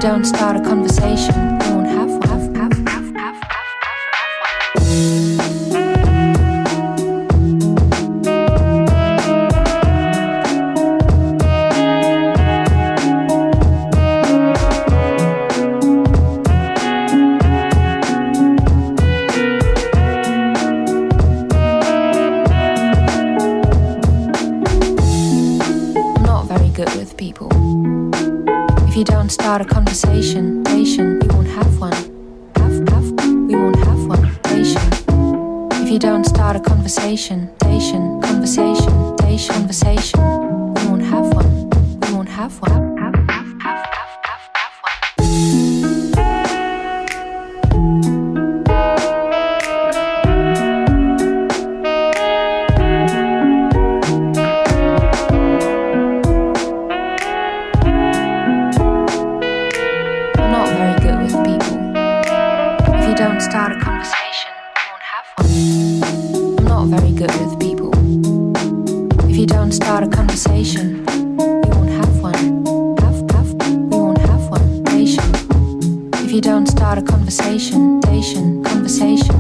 don't start a conversation, you won't have one. With people. If you don't start a conversation, you won't have one. We won't have one. If you don't start a conversation, conversation, we won't have one. We won't have one. Start a conversation, you won't have one. I'm not very good with people. If you don't start a conversation, you won't have one. We won't have one. If you don't start a conversation, conversation.